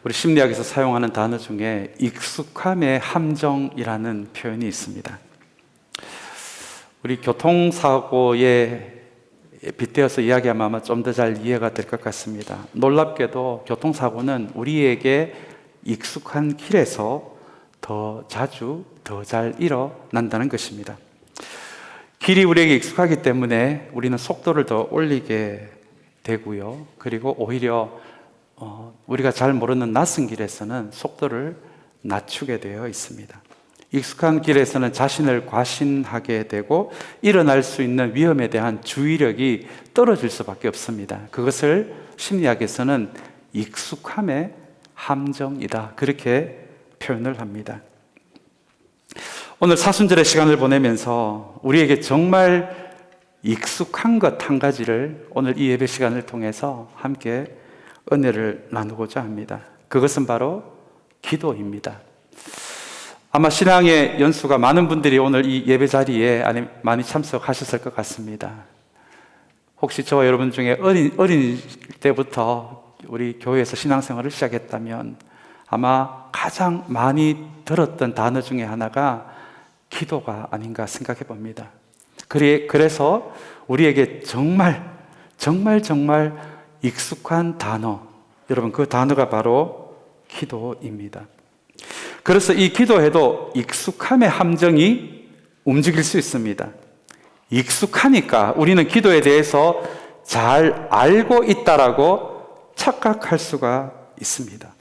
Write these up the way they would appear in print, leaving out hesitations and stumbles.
우리 심리학에서 사용하는 단어 중에 익숙함의 함정이라는 표현이 있습니다. 우리 교통사고에 빗대어서 이야기하면 아마 좀 더 잘 이해가 될 것 같습니다. 놀랍게도 교통사고는 우리에게 익숙한 길에서 더 자주 더 잘 일어난다는 것입니다. 길이 우리에게 익숙하기 때문에 우리는 속도를 더 올리게 되고요. 그리고 오히려 우리가 잘 모르는 낯선 길에서는 속도를 낮추게 되어 있습니다. 익숙한 길에서는 자신을 과신하게 되고 일어날 수 있는 위험에 대한 주의력이 떨어질 수밖에 없습니다. 그것을 심리학에서는 익숙함의 함정이다, 그렇게 표현을 합니다. 오늘 사순절의 시간을 보내면서 우리에게 정말 익숙한 것 한 가지를 오늘 이 예배 시간을 통해서 함께 은혜를 나누고자 합니다. 그것은 바로 기도입니다. 아마 신앙의 연수가 많은 분들이 오늘 이 예배 자리에 많이 참석하셨을 것 같습니다. 혹시 저와 여러분 중에 어린 때부터 우리 교회에서 신앙생활을 시작했다면 아마 가장 많이 들었던 단어 중에 하나가 기도가 아닌가 생각해 봅니다. 그래서 우리에게 정말 익숙한 단어, 여러분, 그 단어가 바로 기도입니다. 그래서 이 기도에도 익숙함의 함정이 움직일 수 있습니다. 익숙하니까 우리는 기도에 대해서 잘 알고 있다라고 착각할 수가 있습니다.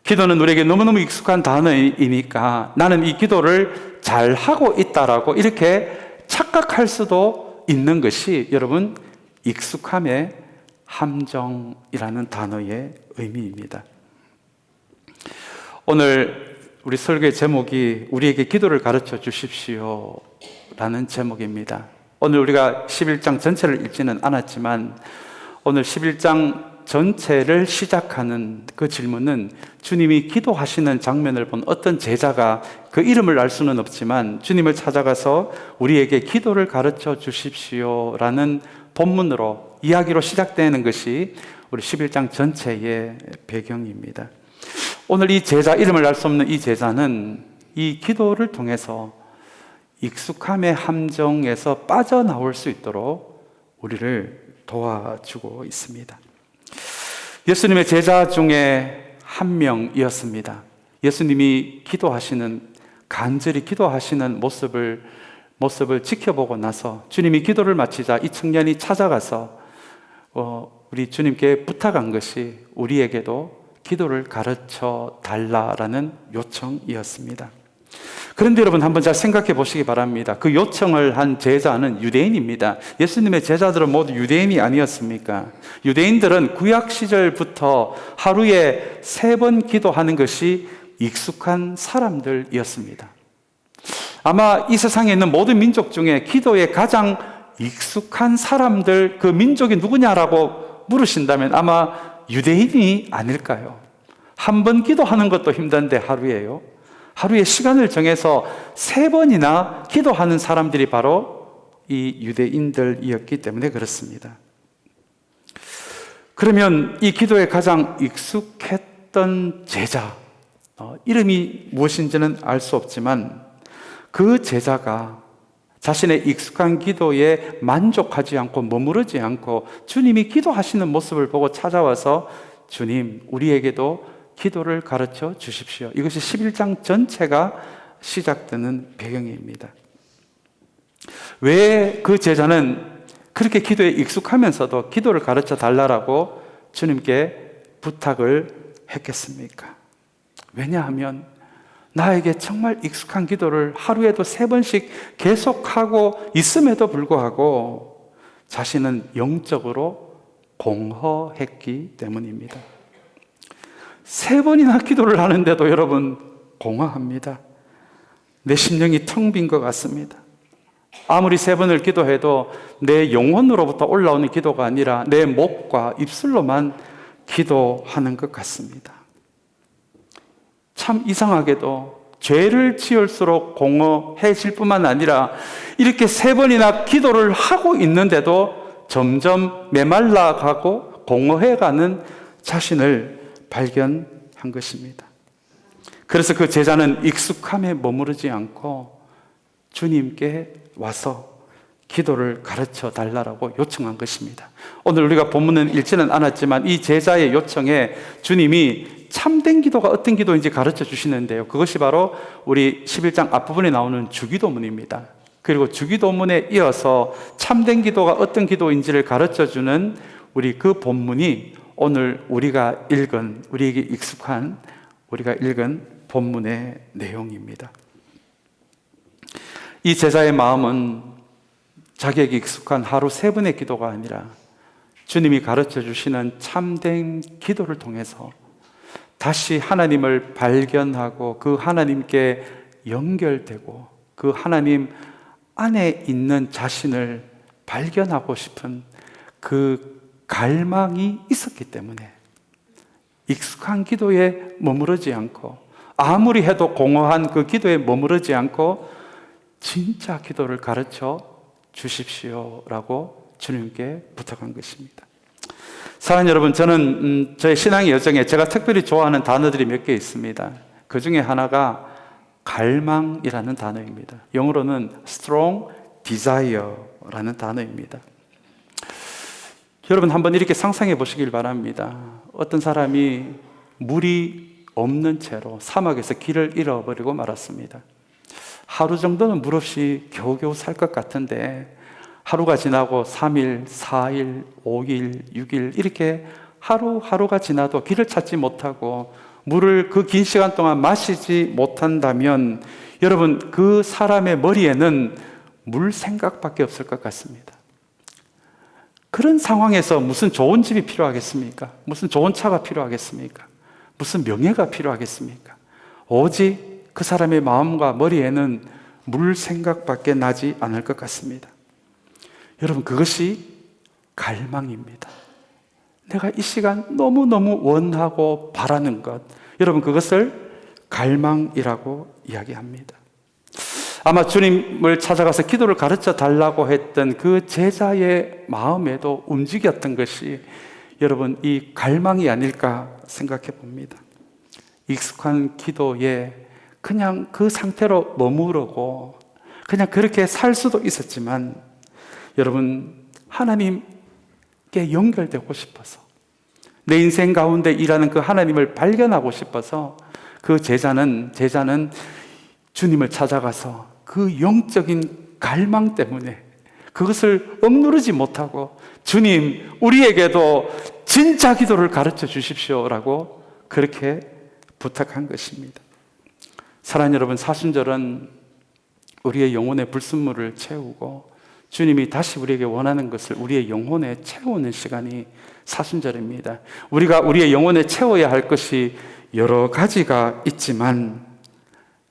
기도는 우리에게 너무너무 익숙한 단어이니까 나는 이 기도를 잘 하고 있다라고 이렇게 착각할 수도 있는 것이 여러분, 익숙함의 함정이라는 단어의 의미입니다. 오늘 우리 설교의 제목이 우리에게 기도를 가르쳐 주십시오 라는 제목입니다. 오늘 우리가 11장 전체를 읽지는 않았지만 오늘 11장 전체를 시작하는 그 질문은 주님이 기도하시는 장면을 본 어떤 제자가 그 이름을 알 수는 없지만 주님을 찾아가서 우리에게 기도를 가르쳐 주십시오 라는 본문으로 이야기로 시작되는 것이 우리 11장 전체의 배경입니다. 오늘 이 제자, 이름을 알 수 없는 이 제자는 이 기도를 통해서 익숙함의 함정에서 빠져나올 수 있도록 우리를 도와주고 있습니다. 예수님의 제자 중에 한 명이었습니다. 예수님이 간절히 기도하시는 모습을 지켜보고 나서 주님이 기도를 마치자 이 청년이 찾아가서 우리 주님께 부탁한 것이 우리에게도 기도를 가르쳐 달라라는 요청이었습니다. 그런데 여러분, 한번 잘 생각해 보시기 바랍니다. 그 요청을 한 제자는 유대인입니다. 예수님의 제자들은 모두 유대인이 아니었습니까? 유대인들은 구약 시절부터 하루에 3번 기도하는 것이 익숙한 사람들이었습니다. 아마 이 세상에 있는 모든 민족 중에 기도에 가장 익숙한 사람들, 그 민족이 누구냐라고 물으신다면 아마 유대인이 아닐까요? 한 번 기도하는 것도 힘든데 하루에 시간을 정해서 3번이나 기도하는 사람들이 바로 이 유대인들이었기 때문에 그렇습니다. 그러면 이 기도에 가장 익숙했던 제자, 이름이 무엇인지는 알 수 없지만 그 제자가 자신의 익숙한 기도에 만족하지 않고 머무르지 않고 주님이 기도하시는 모습을 보고 찾아와서 주님, 우리에게도 기도를 가르쳐 주십시오. 이것이 11장 전체가 시작되는 배경입니다. 왜 그 제자는 그렇게 기도에 익숙하면서도 기도를 가르쳐 달라고 주님께 부탁을 했겠습니까? 왜냐하면 나에게 정말 익숙한 기도를 하루에도 3번씩 계속하고 있음에도 불구하고 자신은 영적으로 공허했기 때문입니다. 3번이나 기도를 하는데도 여러분, 공허합니다. 내 심령이 텅 빈 것 같습니다. 아무리 3번을 기도해도 내 영혼으로부터 올라오는 기도가 아니라 내 목과 입술로만 기도하는 것 같습니다. 참 이상하게도 죄를 지을수록 공허해질 뿐만 아니라 이렇게 3번이나 기도를 하고 있는데도 점점 메말라가고 공허해가는 자신을 발견한 것입니다. 그래서 그 제자는 익숙함에 머무르지 않고 주님께 와서 기도를 가르쳐 달라고 요청한 것입니다. 오늘 우리가 본문은 읽지는 않았지만 이 제자의 요청에 주님이 참된 기도가 어떤 기도인지 가르쳐 주시는데요. 그것이 바로 우리 11장 앞부분에 나오는 주기도문입니다. 그리고 주기도문에 이어서 참된 기도가 어떤 기도인지를 가르쳐 주는 우리 그 본문이 오늘 우리에게 익숙한 우리가 읽은 본문의 내용입니다. 이 제자의 마음은 자기에게 익숙한 하루 3번의 기도가 아니라 주님이 가르쳐 주시는 참된 기도를 통해서 다시 하나님을 발견하고 그 하나님께 연결되고 그 하나님 안에 있는 자신을 발견하고 싶은 그 갈망이 있었기 때문에 익숙한 기도에 머무르지 않고 아무리 해도 공허한 그 기도에 머무르지 않고 진짜 기도를 가르쳐 주십시오라고 주님께 부탁한 것입니다. 사랑하는 여러분, 저는 저의 신앙의 여정에 제가 특별히 좋아하는 단어들이 몇 개 있습니다. 그 중에 하나가 갈망이라는 단어입니다. 영어로는 strong desire라는 단어입니다. 여러분 한번 이렇게 상상해 보시길 바랍니다. 어떤 사람이 물이 없는 채로 사막에서 길을 잃어버리고 말았습니다. 하루 정도는 물 없이 겨우겨우 살 것 같은데 하루가 지나고 3일, 4일, 5일, 6일 이렇게 하루하루가 지나도 길을 찾지 못하고 물을 그 긴 시간 동안 마시지 못한다면 여러분 그 사람의 머리에는 물 생각밖에 없을 것 같습니다. 그런 상황에서 무슨 좋은 집이 필요하겠습니까? 무슨 좋은 차가 필요하겠습니까? 무슨 명예가 필요하겠습니까? 오직 그 사람의 마음과 머리에는 물 생각밖에 나지 않을 것 같습니다. 여러분 그것이 갈망입니다. 내가 이 시간 너무너무 원하고 바라는 것, 여러분 그것을 갈망이라고 이야기합니다. 아마 주님을 찾아가서 기도를 가르쳐 달라고 했던 그 제자의 마음에도 움직였던 것이 여러분 이 갈망이 아닐까 생각해 봅니다. 익숙한 기도에 그냥 그 상태로 머무르고 그냥 그렇게 살 수도 있었지만 여러분 하나님께 연결되고 싶어서 내 인생 가운데 일하는 그 하나님을 발견하고 싶어서 그 제자는 주님을 찾아가서 그 영적인 갈망 때문에 그것을 억누르지 못하고 주님 우리에게도 진짜 기도를 가르쳐 주십시오라고 그렇게 부탁한 것입니다. 사랑하는 여러분, 사순절은 우리의 영혼의 불순물을 채우고 주님이 다시 우리에게 원하는 것을 우리의 영혼에 채우는 시간이 사순절입니다. 우리가 우리의 영혼에 채워야 할 것이 여러 가지가 있지만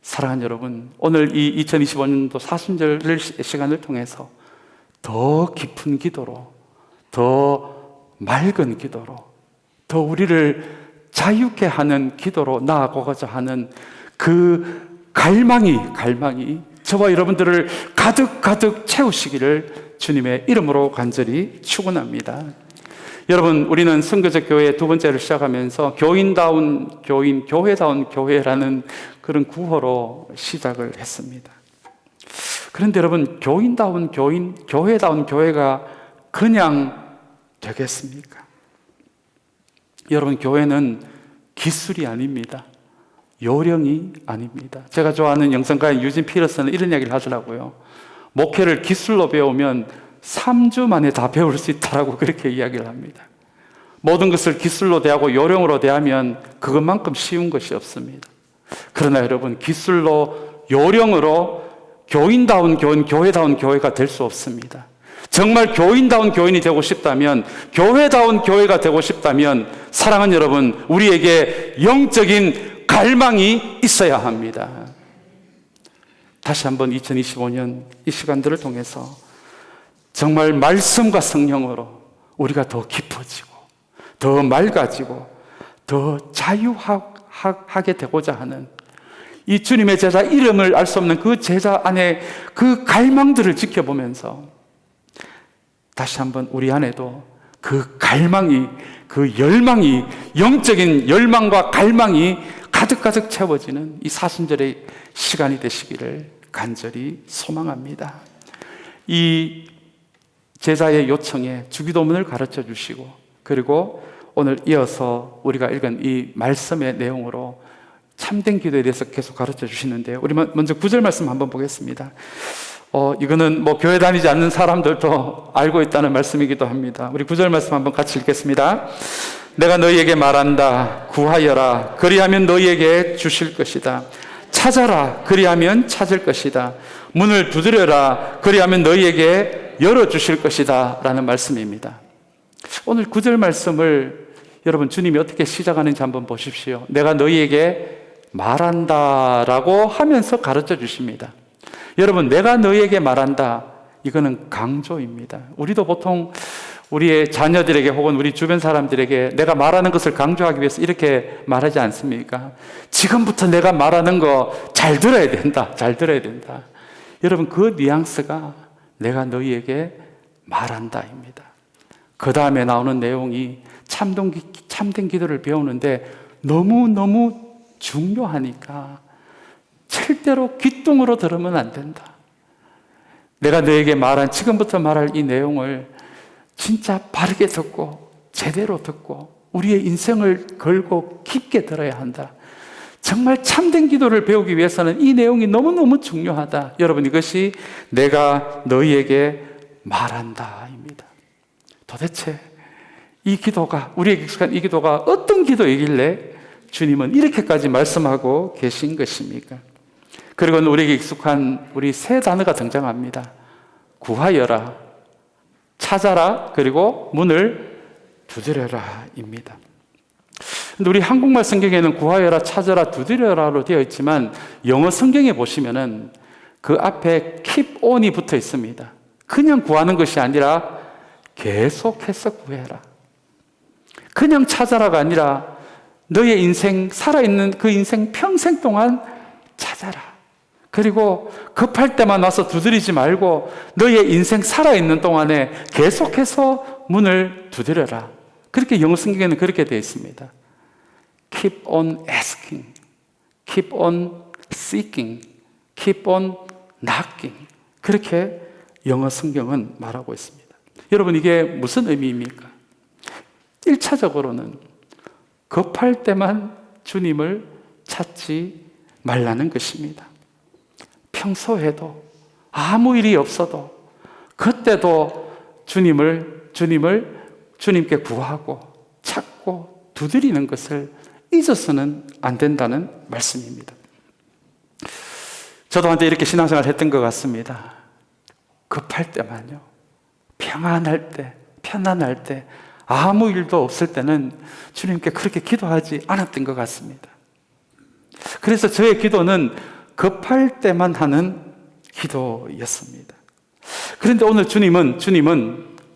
사랑하는 여러분, 오늘 이 2025년도 사순절 시간을 통해서 더 깊은 기도로, 더 맑은 기도로, 더 우리를 자유케 하는 기도로 나아가고자 하는 그 갈망이 저와 여러분들을 가득 채우시기를 주님의 이름으로 간절히 축원합니다. 여러분, 우리는 선교적 교회 두 번째를 시작하면서 교인다운 교인, 교회다운 교회라는 그런 구호로 시작을 했습니다. 그런데 여러분, 교인다운 교인, 교회다운 교회가 그냥 되겠습니까? 여러분, 교회는 기술이 아닙니다. 요령이 아닙니다. 제가 좋아하는 영성가인 유진 피터슨은 이런 이야기를 하더라고요. 목회를 기술로 배우면 3주 만에 다 배울 수 있다라고 그렇게 이야기를 합니다. 모든 것을 기술로 대하고 요령으로 대하면 그것만큼 쉬운 것이 없습니다. 그러나 여러분, 기술로 요령으로 교인다운 교인, 교회다운 교회가 될 수 없습니다. 정말 교인다운 교인이 되고 싶다면, 교회다운 교회가 되고 싶다면 사랑하는 여러분, 우리에게 영적인 갈망이 있어야 합니다. 다시 한번 2025년 이 시간들을 통해서 정말 말씀과 성령으로 우리가 더 깊어지고 더 맑아지고 더 자유하게 되고자 하는 이 주님의 제자, 이름을 알 수 없는 그 제자 안에 그 갈망들을 지켜보면서 다시 한번 우리 안에도 그 갈망이, 그 열망이, 영적인 열망과 갈망이 가득가득 채워지는 이 사순절의 시간이 되시기를 간절히 소망합니다. 이 제자의 요청에 주기도문을 가르쳐 주시고, 그리고 오늘 이어서 우리가 읽은 이 말씀의 내용으로 참된 기도에 대해서 계속 가르쳐 주시는데요. 우리 먼저 9절 말씀 한번 보겠습니다. 이거는 뭐 교회 다니지 않는 사람들도 알고 있다는 말씀이기도 합니다. 우리 9절 말씀 한번 같이 읽겠습니다. 내가 너희에게 말한다. 구하여라. 그리하면 너희에게 주실 것이다. 찾아라. 그리하면 찾을 것이다. 문을 두드려라. 그리하면 너희에게 열어주실 것이다. 라는 말씀입니다. 오늘 9절 말씀을 여러분 주님이 어떻게 시작하는지 한번 보십시오. 내가 너희에게 말한다 라고 하면서 가르쳐 주십니다. 여러분, 내가 너희에게 말한다, 이거는 강조입니다. 우리도 보통 우리의 자녀들에게 혹은 우리 주변 사람들에게 내가 말하는 것을 강조하기 위해서 이렇게 말하지 않습니까? 지금부터 내가 말하는 거 잘 들어야 된다, 잘 들어야 된다. 여러분, 그 뉘앙스가 내가 너희에게 말한다입니다. 그 다음에 나오는 내용이 참된 기도를 배우는데 너무너무 중요하니까 절대로 귓등으로 들으면 안 된다. 내가 너에게 말한, 지금부터 말할 이 내용을 진짜 바르게 듣고 제대로 듣고 우리의 인생을 걸고 깊게 들어야 한다. 정말 참된 기도를 배우기 위해서는 이 내용이 너무너무 중요하다. 여러분, 이것이 내가 너희에게 말한다입니다. 도대체 이 기도가, 우리에게 익숙한 이 기도가 어떤 기도이길래 주님은 이렇게까지 말씀하고 계신 것입니까? 그리고 우리에게 익숙한 우리 세 단어가 등장합니다. 구하여라, 찾아라, 그리고 문을 두드려라 입니다. 우리 한국말 성경에는 구하여라, 찾아라, 두드려라로 되어 있지만 영어 성경에 보시면은 그 앞에 keep on이 붙어 있습니다. 그냥 구하는 것이 아니라 계속해서 구해라. 그냥 찾아라가 아니라 너의 인생, 살아있는 그 인생 평생 동안 찾아라. 그리고 급할 때만 와서 두드리지 말고 너의 인생 살아있는 동안에 계속해서 문을 두드려라. 그렇게 영어 성경에는 그렇게 되어 있습니다. Keep on asking, keep on seeking, keep on knocking. 그렇게 영어 성경은 말하고 있습니다. 여러분, 이게 무슨 의미입니까? 1차적으로는 급할 때만 주님을 찾지 말라는 것입니다. 평소에도 아무 일이 없어도 그때도 주님께 구하고 찾고 두드리는 것을 잊어서는 안 된다는 말씀입니다. 저도 한때 이렇게 신앙생활을 했던 것 같습니다. 급할 때만요, 평안할 때, 편안할 때, 아무 일도 없을 때는 주님께 그렇게 기도하지 않았던 것 같습니다. 그래서 저의 기도는 급할 때만 하는 기도였습니다. 그런데 오늘 주님은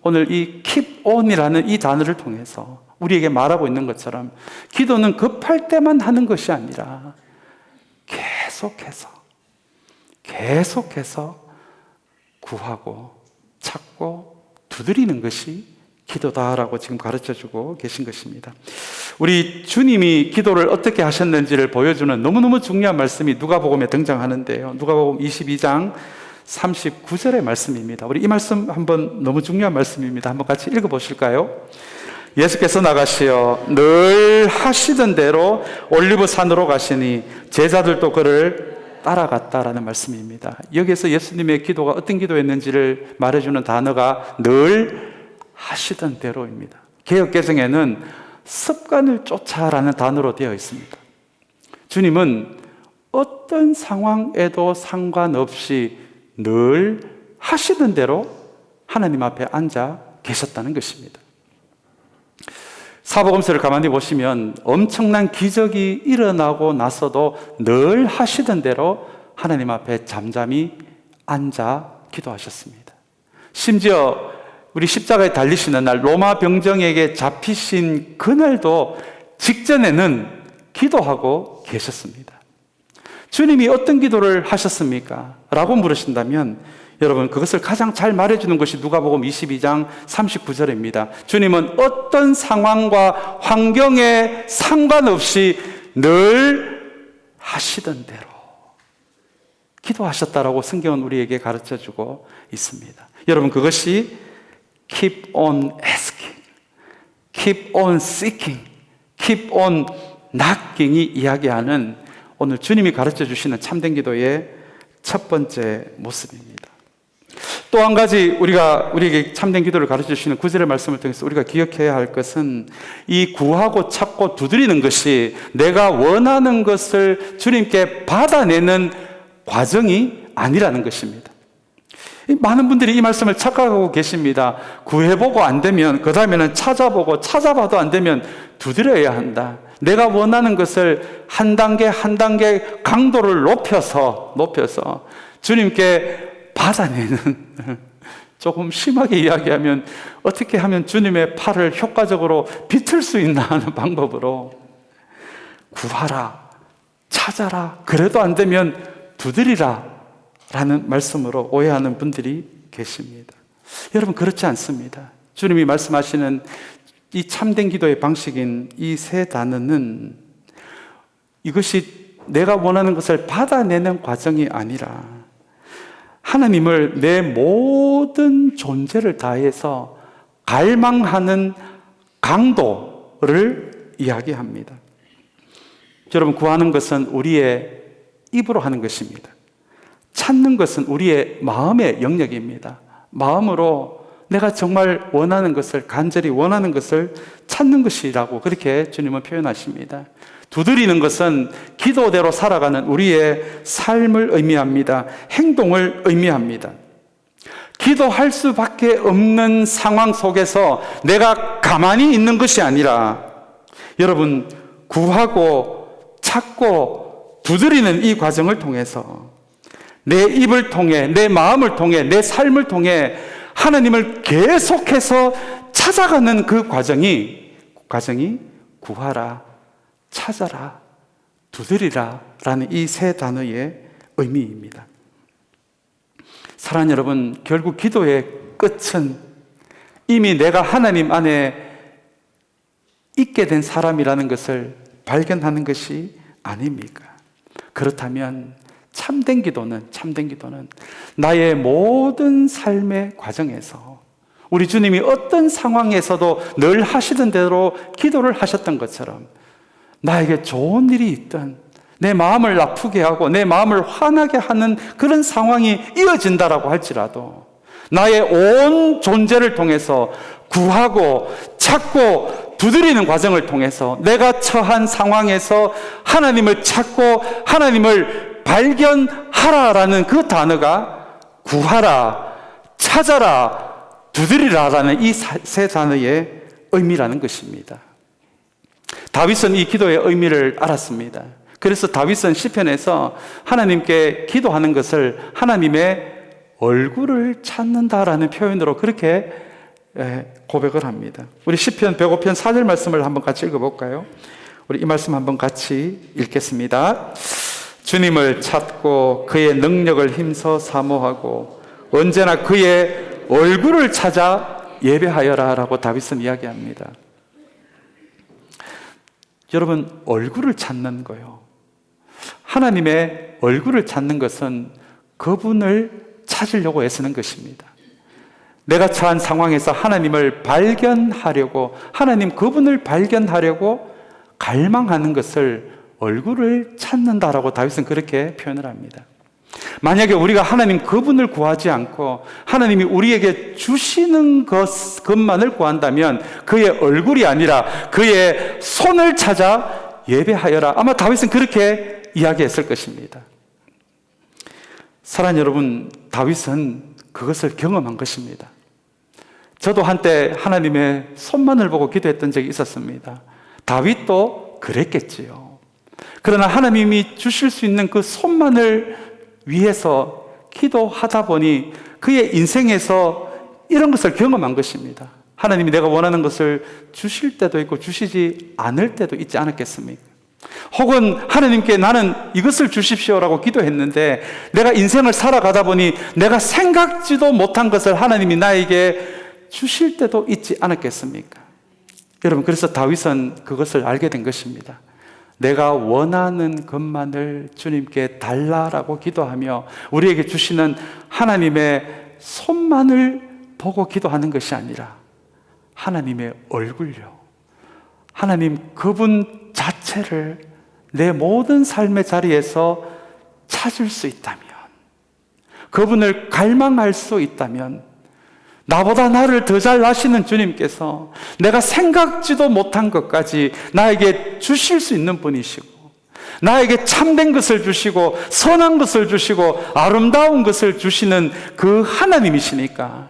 오늘 이 keep on이라는 이 단어를 통해서 우리에게 말하고 있는 것처럼 기도는 급할 때만 하는 것이 아니라 계속해서 구하고 찾고 두드리는 것이 기도다라고 지금 가르쳐주고 계신 것입니다. 우리 주님이 기도를 어떻게 하셨는지를 보여주는 너무너무 중요한 말씀이 누가복음에 등장하는데요. 누가복음 22장 39절의 말씀입니다. 우리 이 말씀 한번, 너무 중요한 말씀입니다. 한번 같이 읽어보실까요? 예수께서 나가시어 늘 하시던 대로 올리브산으로 가시니 제자들도 그를 따라갔다라는 말씀입니다. 여기에서 예수님의 기도가 어떤 기도였는지를 말해주는 단어가 늘 하시던 대로입니다. 개역개정에는 습관을 쫓아라는 단어로 되어 있습니다. 주님은 어떤 상황에도 상관없이 늘 하시던 대로 하나님 앞에 앉아 계셨다는 것입니다. 사복음서를 가만히 보시면 엄청난 기적이 일어나고 나서도 늘 하시던 대로 하나님 앞에 잠잠히 앉아 기도하셨습니다. 심지어 우리 십자가에 달리시는 날, 로마 병정에게 잡히신 그날도 직전에는 기도하고 계셨습니다. 주님이 어떤 기도를 하셨습니까? 라고 물으신다면 여러분, 그것을 가장 잘 말해주는 것이 누가복음 22장 39절입니다. 주님은 어떤 상황과 환경에 상관없이 늘 하시던 대로 기도하셨다라고 성경은 우리에게 가르쳐주고 있습니다. 여러분, 그것이 keep on asking, keep on seeking, keep on knocking이 이야기하는 오늘 주님이 가르쳐주시는 참된 기도의 첫 번째 모습입니다. 또 한 가지 우리에게 참된 기도를 가르쳐주시는 구절의 말씀을 통해서 우리가 기억해야 할 것은 이 구하고 찾고 두드리는 것이 내가 원하는 것을 주님께 받아내는 과정이 아니라는 것입니다. 많은 분들이 이 말씀을 착각하고 계십니다. 구해보고 안 되면 그 다음에는 찾아보고 찾아봐도 안 되면 두드려야 한다. 내가 원하는 것을 한 단계 한 단계 강도를 높여서 주님께 받아내는, 조금 심하게 이야기하면 어떻게 하면 주님의 팔을 효과적으로 비틀 수 있나 하는 방법으로 구하라, 찾아라, 그래도 안 되면 두드리라 라는 말씀으로 오해하는 분들이 계십니다. 여러분, 그렇지 않습니다. 주님이 말씀하시는 이 참된 기도의 방식인 이 세 단어는 이것이 내가 원하는 것을 받아내는 과정이 아니라 하나님을 내 모든 존재를 다해서 갈망하는 강도를 이야기합니다. 여러분, 구하는 것은 우리의 입으로 하는 것입니다. 찾는 것은 우리의 마음의 영역입니다. 마음으로 내가 정말 원하는 것을, 간절히 원하는 것을 찾는 것이라고 그렇게 주님은 표현하십니다. 두드리는 것은 기도대로 살아가는 우리의 삶을 의미합니다. 행동을 의미합니다. 기도할 수밖에 없는 상황 속에서 내가 가만히 있는 것이 아니라 여러분, 구하고 찾고 두드리는 이 과정을 통해서 내 입을 통해, 내 마음을 통해, 내 삶을 통해 하나님을 계속해서 찾아가는 그 과정이 구하라, 찾아라, 두드리라 라는 이 세 단어의 의미입니다. 사랑하는 여러분, 결국 기도의 끝은 이미 내가 하나님 안에 있게 된 사람이라는 것을 발견하는 것이 아닙니까? 그렇다면 참된 기도는 나의 모든 삶의 과정에서 우리 주님이 어떤 상황에서도 늘 하시던 대로 기도를 하셨던 것처럼 나에게 좋은 일이 있든 내 마음을 아프게 하고 내 마음을 화나게 하는 그런 상황이 이어진다라고 할지라도 나의 온 존재를 통해서 구하고 찾고 두드리는 과정을 통해서 내가 처한 상황에서 하나님을 찾고 하나님을 발견하라라는 그 단어가 구하라, 찾아라, 두드리라라는 이 세 단어의 의미라는 것입니다. 다윗은 이 기도의 의미를 알았습니다. 그래서 다윗은 시편에서 하나님께 기도하는 것을 하나님의 얼굴을 찾는다라는 표현으로 그렇게 고백을 합니다. 우리 시편 105편 4절 말씀을 한번 같이 읽어볼까요? 우리 이 말씀 한번 같이 읽겠습니다. 주님을 찾고 그의 능력을 힘써 사모하고 언제나 그의 얼굴을 찾아 예배하여라 라고 다윗은 이야기합니다. 여러분, 얼굴을 찾는 거요, 하나님의 얼굴을 찾는 것은 그분을 찾으려고 애쓰는 것입니다. 내가 처한 상황에서 하나님을 발견하려고, 하나님 그분을 발견하려고 갈망하는 것을 얼굴을 찾는다라고 다윗은 그렇게 표현을 합니다. 만약에 우리가 하나님 그분을 구하지 않고 하나님이 우리에게 주시는 것만을 구한다면 그의 얼굴이 아니라 그의 손을 찾아 예배하여라, 아마 다윗은 그렇게 이야기했을 것입니다. 사랑하는 여러분, 다윗은 그것을 경험한 것입니다. 저도 한때 하나님의 손만을 보고 기도했던 적이 있었습니다. 다윗도 그랬겠지요. 그러나 하나님이 주실 수 있는 그 손만을 위해서 기도하다 보니 그의 인생에서 이런 것을 경험한 것입니다. 하나님이 내가 원하는 것을 주실 때도 있고 주시지 않을 때도 있지 않았겠습니까? 혹은 하나님께 나는 이것을 주십시오라고 기도했는데 내가 인생을 살아가다 보니 내가 생각지도 못한 것을 하나님이 나에게 주실 때도 있지 않았겠습니까? 여러분, 그래서 다윗은 그것을 알게 된 것입니다. 내가 원하는 것만을 주님께 달라라고 기도하며 우리에게 주시는 하나님의 손만을 보고 기도하는 것이 아니라 하나님의 얼굴요, 하나님 그분 자체를 내 모든 삶의 자리에서 찾을 수 있다면, 그분을 갈망할 수 있다면, 나보다 나를 더 잘 아시는 주님께서 내가 생각지도 못한 것까지 나에게 주실 수 있는 분이시고, 나에게 참된 것을 주시고 선한 것을 주시고 아름다운 것을 주시는 그 하나님이시니까,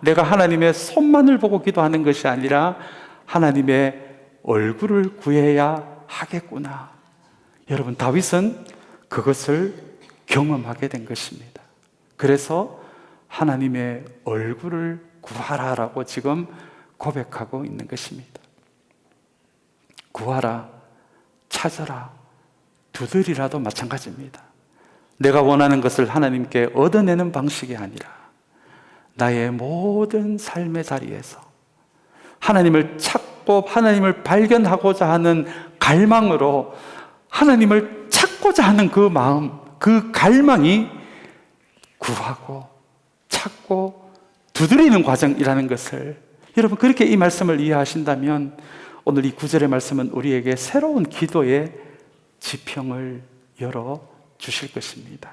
내가 하나님의 손만을 보고 기도하는 것이 아니라 하나님의 얼굴을 구해야 하겠구나. 여러분, 다윗은 그것을 경험하게 된 것입니다. 그래서 하나님의 얼굴을 구하라라고 지금 고백하고 있는 것입니다. 구하라, 찾아라, 두드리라도 마찬가지입니다. 내가 원하는 것을 하나님께 얻어내는 방식이 아니라 나의 모든 삶의 자리에서 하나님을 찾고 하나님을 발견하고자 하는 갈망으로 하나님을 찾고자 하는 그 마음, 그 갈망이 구하고 찾고 두드리는 과정이라는 것을, 여러분 그렇게 이 말씀을 이해하신다면 오늘 이 9절의 말씀은 우리에게 새로운 기도의 지평을 열어주실 것입니다.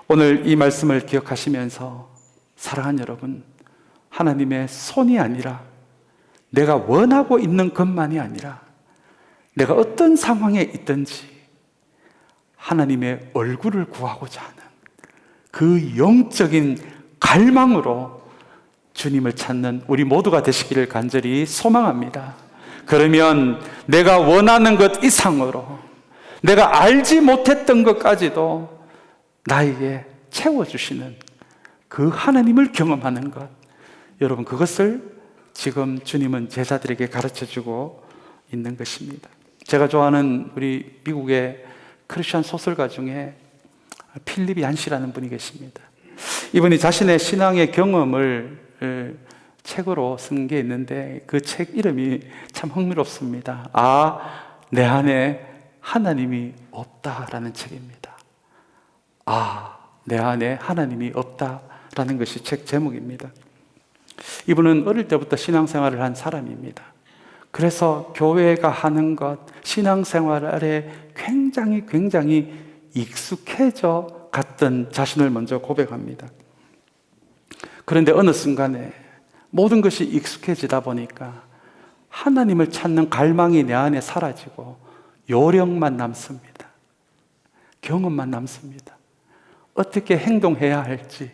오늘 이 말씀을 기억하시면서 사랑하는 여러분, 하나님의 손이 아니라 내가 원하고 있는 것만이 아니라 내가 어떤 상황에 있든지 하나님의 얼굴을 구하고자 하는 그 영적인 갈망으로 주님을 찾는 우리 모두가 되시기를 간절히 소망합니다. 그러면 내가 원하는 것 이상으로 내가 알지 못했던 것까지도 나에게 채워주시는 그 하나님을 경험하는 것, 여러분 그것을 지금 주님은 제자들에게 가르쳐주고 있는 것입니다. 제가 좋아하는 우리 미국의 크리스천 소설가 중에 필립 얀시라는 분이 계십니다. 이분이 자신의 신앙의 경험을 책으로 쓴 게 있는데 그 책 이름이 참 흥미롭습니다. 내 안에 하나님이 없다라는 책입니다. 내 안에 하나님이 없다라는 것이 책 제목입니다. 이분은 어릴 때부터 신앙생활을 한 사람입니다. 그래서 교회가 하는 것, 신앙생활에 굉장히 익숙해져 갔던 자신을 먼저 고백합니다. 그런데 어느 순간에 모든 것이 익숙해지다 보니까 하나님을 찾는 갈망이 내 안에 사라지고 요령만 남습니다. 경험만 남습니다. 어떻게 행동해야 할지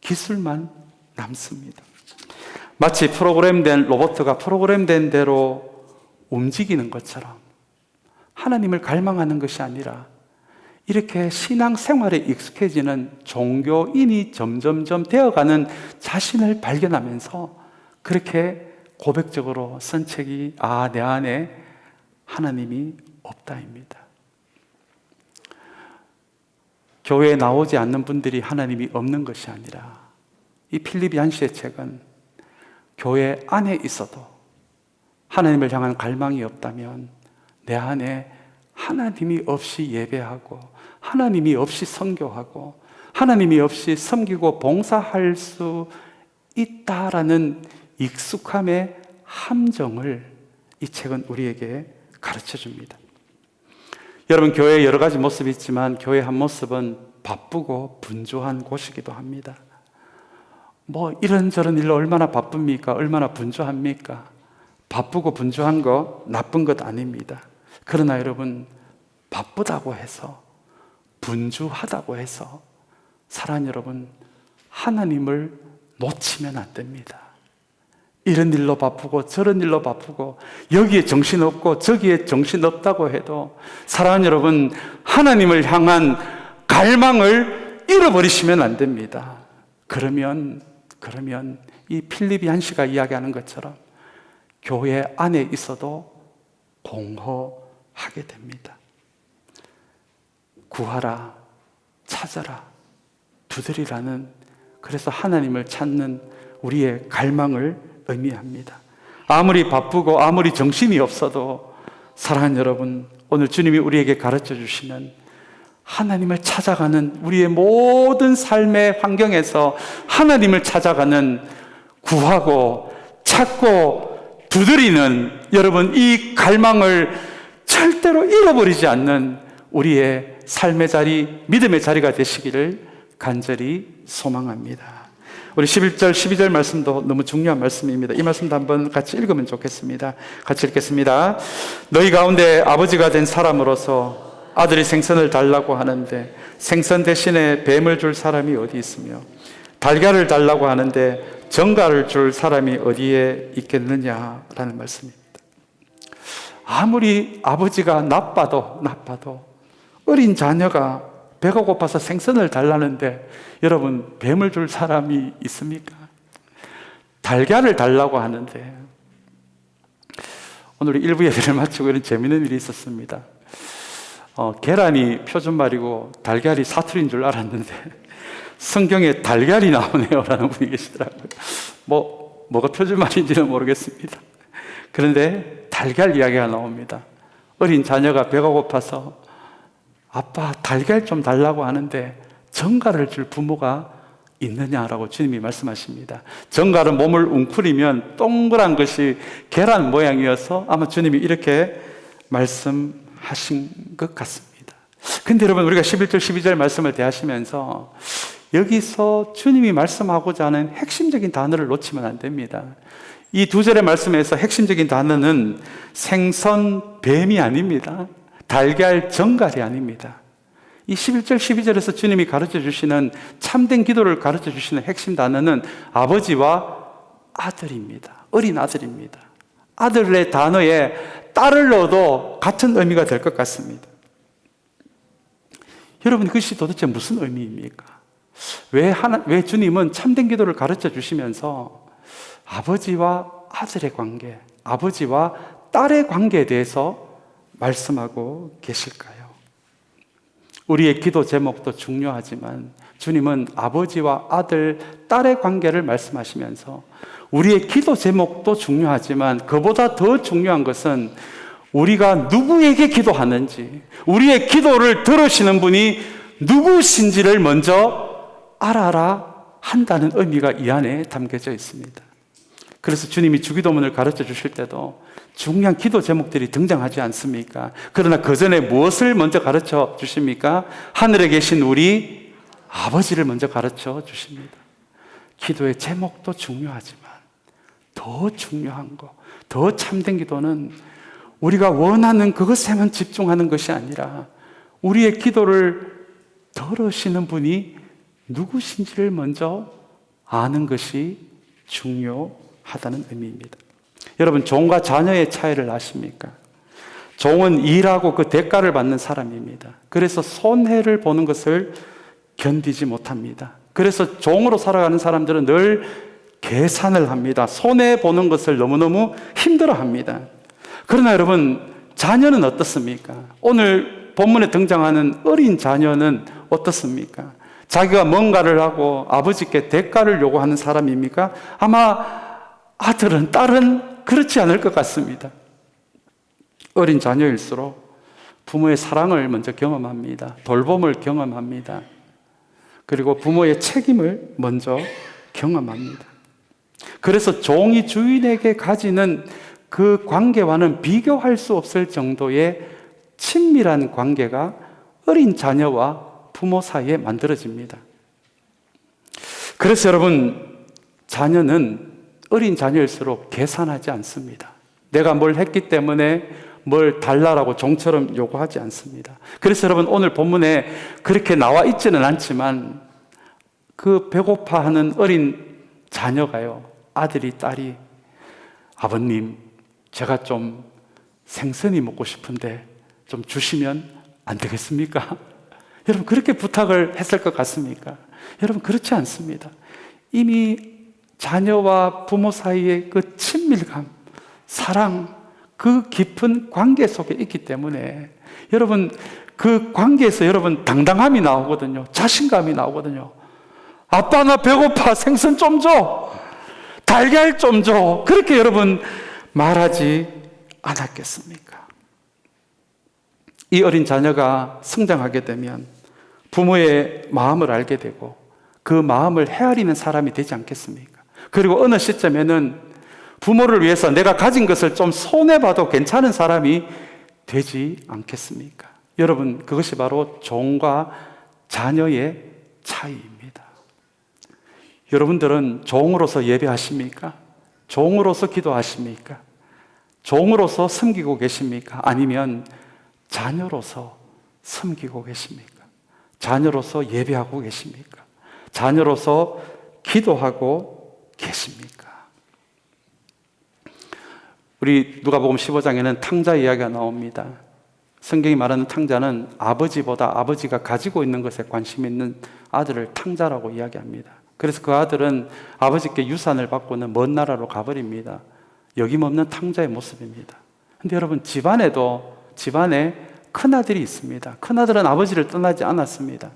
기술만 남습니다. 마치 프로그램된 로봇가 프로그램된 대로 움직이는 것처럼 하나님을 갈망하는 것이 아니라 이렇게 신앙생활에 익숙해지는 종교인이 점점점 되어가는 자신을 발견하면서 그렇게 고백적으로 쓴 책이 내 안에 하나님이 없다입니다. 교회에 나오지 않는 분들이 하나님이 없는 것이 아니라 이 필립 얀시의 책은 교회 안에 있어도 하나님을 향한 갈망이 없다면 내 안에 하나님이 없이 예배하고 하나님이 없이 선교하고 하나님이 없이 섬기고 봉사할 수 있다라는 익숙함의 함정을 이 책은 우리에게 가르쳐 줍니다. 여러분, 교회에 여러 가지 모습이 있지만 교회의 한 모습은 바쁘고 분주한 곳이기도 합니다. 이런저런 일로 얼마나 바쁩니까? 얼마나 분주합니까? 바쁘고 분주한 거 나쁜 것 아닙니다. 그러나 여러분, 바쁘다고 해서 분주하다고 해서 사랑하는 여러분, 하나님을 놓치면 안 됩니다. 이런 일로 바쁘고 저런 일로 바쁘고 여기에 정신없고 저기에 정신없다고 해도 사랑하는 여러분, 하나님을 향한 갈망을 잃어버리시면 안 됩니다. 그러면 이 필립 얀시가 이야기하는 것처럼 교회 안에 있어도 공허하게 됩니다. 구하라, 찾아라, 두드리라는, 그래서 하나님을 찾는 우리의 갈망을 의미합니다. 아무리 바쁘고 아무리 정신이 없어도 사랑하는 여러분, 오늘 주님이 우리에게 가르쳐 주시는 하나님을 찾아가는, 우리의 모든 삶의 환경에서 하나님을 찾아가는, 구하고 찾고 두드리는, 여러분 이 갈망을 절대로 잃어버리지 않는 우리의 삶의 자리, 믿음의 자리가 되시기를 간절히 소망합니다. 우리 11절, 12절 말씀도 너무 중요한 말씀입니다. 이 말씀도 한번 같이 읽으면 좋겠습니다. 같이 읽겠습니다. 너희 가운데 아버지가 된 사람으로서 아들이 생선을 달라고 하는데 생선 대신에 뱀을 줄 사람이 어디 있으며 달걀을 달라고 하는데 정갈을 줄 사람이 어디에 있겠느냐라는 말씀입니다. 아무리 아버지가 나빠도 어린 자녀가 배가 고파서 생선을 달라는데 여러분, 뱀을 줄 사람이 있습니까? 달걀을 달라고 하는데, 오늘 일부 예배를 마치고 이런 재미있는 일이 있었습니다. 계란이 표준말이고 달걀이 사투리인 줄 알았는데 성경에 달걀이 나오네요 라는 분이 계시더라고요. 뭐가 표준말인지는 모르겠습니다. 그런데 달걀 이야기가 나옵니다. 어린 자녀가 배가 고파서 아빠 달걀 좀 달라고 하는데 정갈을 줄 부모가 있느냐라고 주님이 말씀하십니다. 정갈은 몸을 웅크리면 동그란 것이 계란 모양이어서 아마 주님이 이렇게 말씀하신 것 같습니다. 근데 여러분, 우리가 11절 12절 말씀을 대하시면서 여기서 주님이 말씀하고자 하는 핵심적인 단어를 놓치면 안 됩니다. 이 두 절의 말씀에서 핵심적인 단어는 생선, 뱀이 아닙니다. 달걀, 정갈이 아닙니다. 이 11절, 12절에서 주님이 가르쳐 주시는, 참된 기도를 가르쳐 주시는 핵심 단어는 아버지와 아들입니다. 어린 아들입니다. 아들의 단어에 딸을 넣어도 같은 의미가 될 것 같습니다. 여러분, 그것이 도대체 무슨 의미입니까? 왜 주님은 참된 기도를 가르쳐 주시면서 아버지와 아들의 관계, 아버지와 딸의 관계에 대해서 말씀하고 계실까요? 우리의 기도 제목도 중요하지만 주님은 아버지와 아들, 딸의 관계를 말씀하시면서 우리의 기도 제목도 중요하지만 그보다 더 중요한 것은 우리가 누구에게 기도하는지, 우리의 기도를 들으시는 분이 누구신지를 먼저 알아라 한다는 의미가 이 안에 담겨져 있습니다. 그래서 주님이 주기도문을 가르쳐 주실 때도 중요한 기도 제목들이 등장하지 않습니까? 그러나 그 전에 무엇을 먼저 가르쳐 주십니까? 하늘에 계신 우리 아버지를 먼저 가르쳐 주십니다. 기도의 제목도 중요하지만 더 중요한 거, 더 참된 기도는 우리가 원하는 그것에만 집중하는 것이 아니라 우리의 기도를 들으시는 분이 누구신지를 먼저 아는 것이 중요하다는 의미입니다. 여러분, 종과 자녀의 차이를 아십니까? 종은 일하고 그 대가를 받는 사람입니다. 그래서 손해를 보는 것을 견디지 못합니다. 그래서 종으로 살아가는 사람들은 늘 계산을 합니다. 손해보는 것을 너무너무 힘들어합니다. 그러나 여러분, 자녀는 어떻습니까? 오늘 본문에 등장하는 어린 자녀는 어떻습니까? 자기가 뭔가를 하고 아버지께 대가를 요구하는 사람입니까? 아마 아들은, 딸은 그렇지 않을 것 같습니다. 어린 자녀일수록 부모의 사랑을 먼저 경험합니다. 돌봄을 경험합니다. 그리고 부모의 책임을 먼저 경험합니다. 그래서 종이 주인에게 가지는 그 관계와는 비교할 수 없을 정도의 친밀한 관계가 어린 자녀와 부모 사이에 만들어집니다. 그래서 여러분, 자녀는 어린 자녀일수록 계산하지 않습니다. 내가 뭘 했기 때문에 뭘 달라라고 종처럼 요구하지 않습니다. 그래서 여러분, 오늘 본문에 그렇게 나와 있지는 않지만 그 배고파하는 어린 자녀가요, 아들이, 딸이, 아버님, 제가 좀 생선이 먹고 싶은데 좀 주시면 안 되겠습니까? 여러분, 그렇게 부탁을 했을 것 같습니까? 여러분, 그렇지 않습니다. 이미 자녀와 부모 사이의 그 친밀감, 사랑, 그 깊은 관계 속에 있기 때문에 여러분, 그 관계에서 여러분 당당함이 나오거든요. 자신감이 나오거든요. 아빠, 나 배고파. 생선 좀 줘. 달걀 좀 줘. 그렇게 여러분 말하지 않았겠습니까? 이 어린 자녀가 성장하게 되면 부모의 마음을 알게 되고 그 마음을 헤아리는 사람이 되지 않겠습니까? 그리고 어느 시점에는 부모를 위해서 내가 가진 것을 좀 손해봐도 괜찮은 사람이 되지 않겠습니까? 여러분, 그것이 바로 종과 자녀의 차이입니다. 여러분들은 종으로서 예배하십니까? 종으로서 기도하십니까? 종으로서 섬기고 계십니까? 아니면 자녀로서 섬기고 계십니까? 자녀로서 예배하고 계십니까? 자녀로서 기도하고 계십니까? 우리 누가복음 15장에는 탕자 이야기가 나옵니다. 성경이 말하는 탕자는 아버지보다 아버지가 가지고 있는 것에 관심 있는 아들을 탕자라고 이야기합니다. 그래서 그 아들은 아버지께 유산을 받고는 먼 나라로 가버립니다. 여김없는 탕자의 모습입니다. 근데 여러분, 집안에 큰아들이 있습니다. 큰아들은 아버지를 떠나지 않았습니다.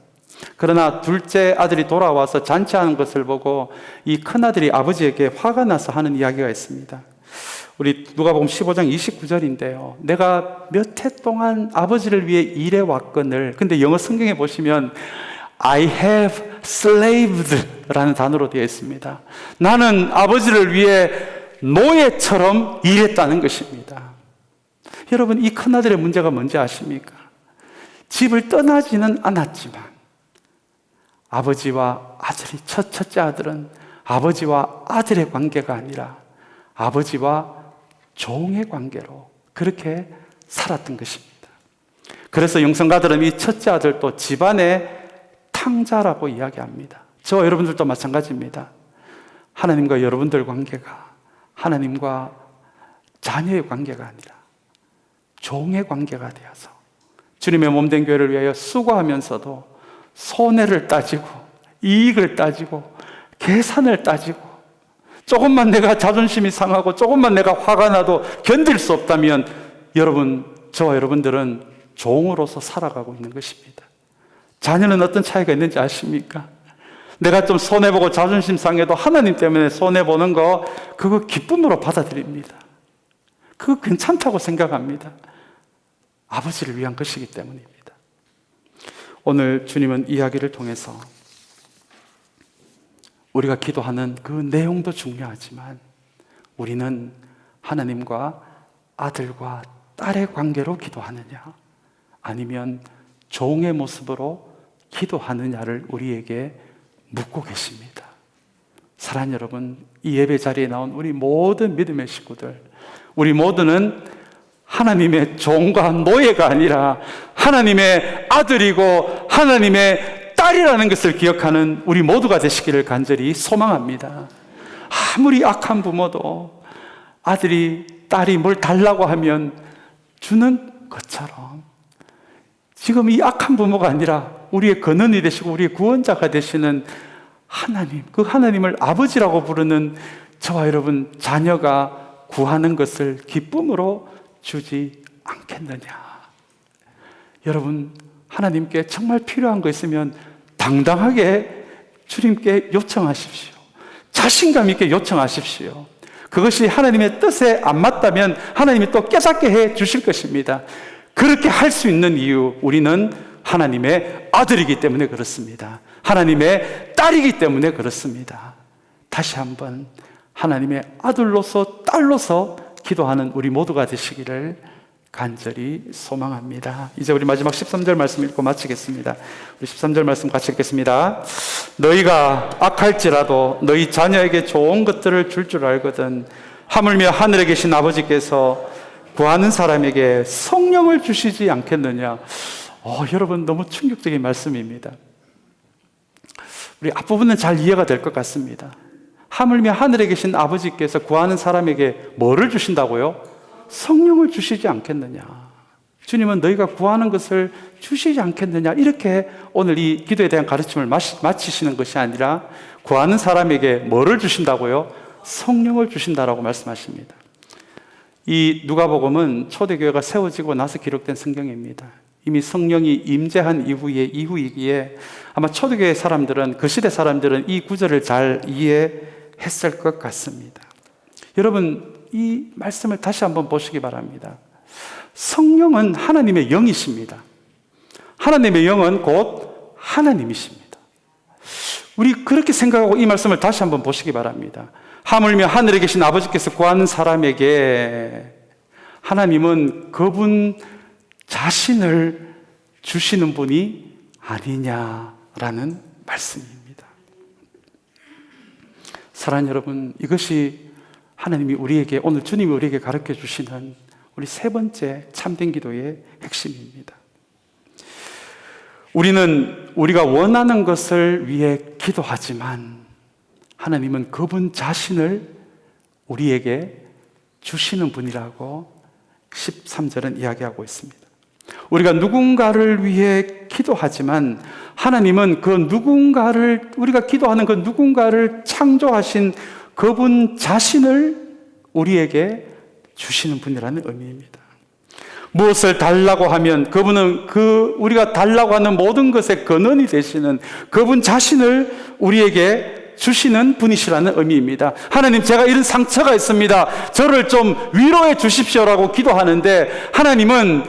그러나 둘째 아들이 돌아와서 잔치하는 것을 보고 이 큰아들이 아버지에게 화가 나서 하는 이야기가 있습니다. 우리 누가복음 15장 29절인데요. 내가 몇 해 동안 아버지를 위해 일해왔거늘. 근데 영어 성경에 보시면 I have slaved 라는 단어로 되어 있습니다. 나는 아버지를 위해 노예처럼 일했다는 것입니다. 여러분, 이 큰아들의 문제가 뭔지 아십니까? 집을 떠나지는 않았지만 아버지와 아들이, 첫째 아들은 아버지와 아들의 관계가 아니라 아버지와 종의 관계로 그렇게 살았던 것입니다. 그래서 영성가들은 이 첫째 아들도 집안의 탕자라고 이야기합니다. 저와 여러분들도 마찬가지입니다. 하나님과 여러분들 관계가 하나님과 자녀의 관계가 아니라 종의 관계가 되어서 주님의 몸된 교회를 위하여 수고하면서도 손해를 따지고 이익을 따지고 계산을 따지고 조금만 내가 자존심이 상하고 조금만 내가 화가 나도 견딜 수 없다면 여러분, 저와 여러분들은 종으로서 살아가고 있는 것입니다. 자녀는 어떤 차이가 있는지 아십니까? 내가 좀 손해보고 자존심 상해도 하나님 때문에 손해보는 거, 그거 기쁨으로 받아들입니다. 그거 괜찮다고 생각합니다. 아버지를 위한 것이기 때문입니다. 오늘 주님은 이야기를 통해서 우리가 기도하는 그 내용도 중요하지만 우리는 하나님과 아들과 딸의 관계로 기도하느냐 아니면 종의 모습으로 기도하느냐를 우리에게 묻고 계십니다. 사랑하는 여러분, 이 예배 자리에 나온 우리 모든 믿음의 식구들, 우리 모두는 하나님의 종과 노예가 아니라 하나님의 아들이고 하나님의 딸이라는 것을 기억하는 우리 모두가 되시기를 간절히 소망합니다. 아무리 악한 부모도 아들이, 딸이 뭘 달라고 하면 주는 것처럼 지금 이 악한 부모가 아니라 우리의 근원이 되시고 우리의 구원자가 되시는 하나님, 그 하나님을 아버지라고 부르는 저와 여러분 자녀가 구하는 것을 기쁨으로 주지 않겠느냐. 여러분, 하나님께 정말 필요한 거 있으면 당당하게 주님께 요청하십시오. 자신감 있게 요청하십시오. 그것이 하나님의 뜻에 안 맞다면 하나님이 또 깨닫게 해 주실 것입니다. 그렇게 할 수 있는 이유, 우리는 하나님의 아들이기 때문에 그렇습니다. 하나님의 딸이기 때문에 그렇습니다. 다시 한번 하나님의 아들로서 딸로서 기도하는 우리 모두가 되시기를 간절히 소망합니다. 이제 우리 마지막 13절 말씀 읽고 마치겠습니다. 우리 13절 말씀 같이 읽겠습니다. 너희가 악할지라도 너희 자녀에게 좋은 것들을 줄 줄 알거든 하물며 하늘에 계신 아버지께서 구하는 사람에게 성령을 주시지 않겠느냐. 여러분, 너무 충격적인 말씀입니다. 우리 앞부분은 잘 이해가 될 것 같습니다. 하물며 하늘에 계신 아버지께서 구하는 사람에게 뭐를 주신다고요? 성령을 주시지 않겠느냐. 주님은 너희가 구하는 것을 주시지 않겠느냐. 이렇게 오늘 이 기도에 대한 가르침을 마치시는 것이 아니라 구하는 사람에게 뭐를 주신다고요? 성령을 주신다라고 말씀하십니다. 이 누가복음은 초대교회가 세워지고 나서 기록된 성경입니다. 이미 성령이 임재한 이후이기에 아마 초대교회 사람들은, 그 시대 사람들은 이 구절을 잘 이해했을 것 같습니다. 여러분, 이 말씀을 다시 한번 보시기 바랍니다. 성령은 하나님의 영이십니다. 하나님의 영은 곧 하나님이십니다. 우리 그렇게 생각하고 이 말씀을 다시 한번 보시기 바랍니다. 하물며 하늘에 계신 아버지께서 구하는 사람에게 하나님은 그분 자신을 주시는 분이 아니냐라는 말씀입니다. 사랑하는 여러분, 이것이 하나님이 우리에게, 오늘 주님이 우리에게 가르쳐 주시는 우리 세 번째 참된 기도의 핵심입니다. 우리는 우리가 원하는 것을 위해 기도하지만 하나님은 그분 자신을 우리에게 주시는 분이라고 13절은 이야기하고 있습니다. 우리가 누군가를 위해 기도하지만 하나님은 그 누군가를, 우리가 기도하는 그 누군가를 창조하신 그분 자신을 우리에게 주시는 분이라는 의미입니다. 무엇을 달라고 하면 그분은 우리가 달라고 하는 모든 것의 근원이 되시는 그분 자신을 우리에게 주시는 분이시라는 의미입니다. 하나님, 제가 이런 상처가 있습니다. 저를 좀 위로해 주십시오라고 기도하는데 하나님은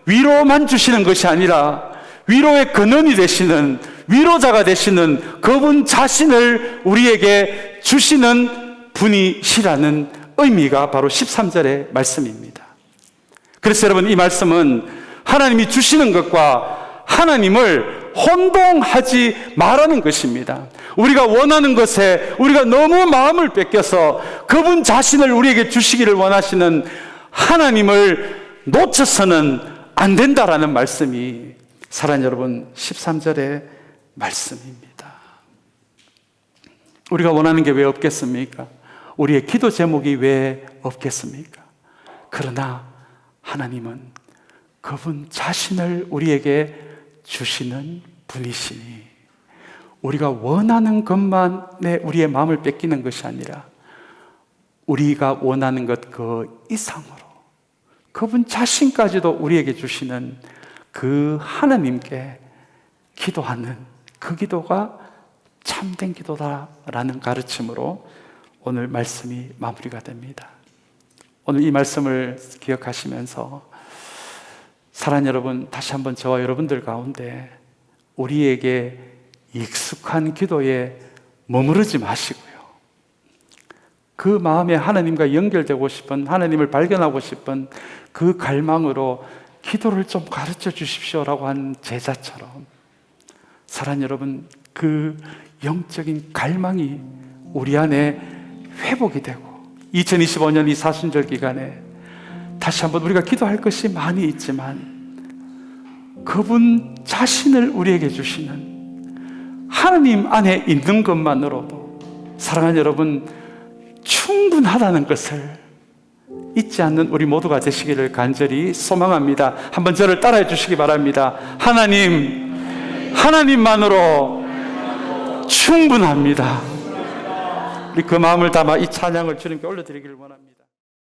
위로만 주시는 것이 아니라 위로의 근원이 되시는, 위로자가 되시는 그분 자신을 우리에게 주시는 분이시라는 의미가 바로 13절의 말씀입니다. 그래서 여러분, 이 말씀은 하나님이 주시는 것과 하나님을 혼동하지 말라는 것입니다. 우리가 원하는 것에 우리가 너무 마음을 뺏겨서 그분 자신을 우리에게 주시기를 원하시는 하나님을 놓쳐서는 안 된다라는 말씀이 사랑하는 여러분 13절의 말씀입니다. 우리가 원하는 게 왜 없겠습니까? 우리의 기도 제목이 왜 없겠습니까? 그러나 하나님은 그분 자신을 우리에게 주시는 분이시니 우리가 원하는 것만에 우리의 마음을 뺏기는 것이 아니라 우리가 원하는 것 그 이상으로 그분 자신까지도 우리에게 주시는 그 하나님께 기도하는 그 기도가 참된 기도다라는 가르침으로 오늘 말씀이 마무리가 됩니다. 오늘 이 말씀을 기억하시면서 사랑하는 여러분, 다시 한번 저와 여러분들 가운데 우리에게 익숙한 기도에 머무르지 마시고요, 그 마음에 하나님과 연결되고 싶은, 하나님을 발견하고 싶은 그 갈망으로 기도를 좀 가르쳐 주십시오라고 한 제자처럼 사랑하는 여러분, 그 영적인 갈망이 우리 안에 회복이 되고 2025년 이 사순절 기간에 다시 한번 우리가 기도할 것이 많이 있지만 그분 자신을 우리에게 주시는 하나님 안에 있는 것만으로도 사랑하는 여러분 충분하다는 것을 잊지 않는 우리 모두가 되시기를 간절히 소망합니다. 한번 저를 따라해 주시기 바랍니다. 하나님만으로 충분합니다. 우리 그 마음을 담아 이 찬양을 주님께 올려드리기를 원합니다.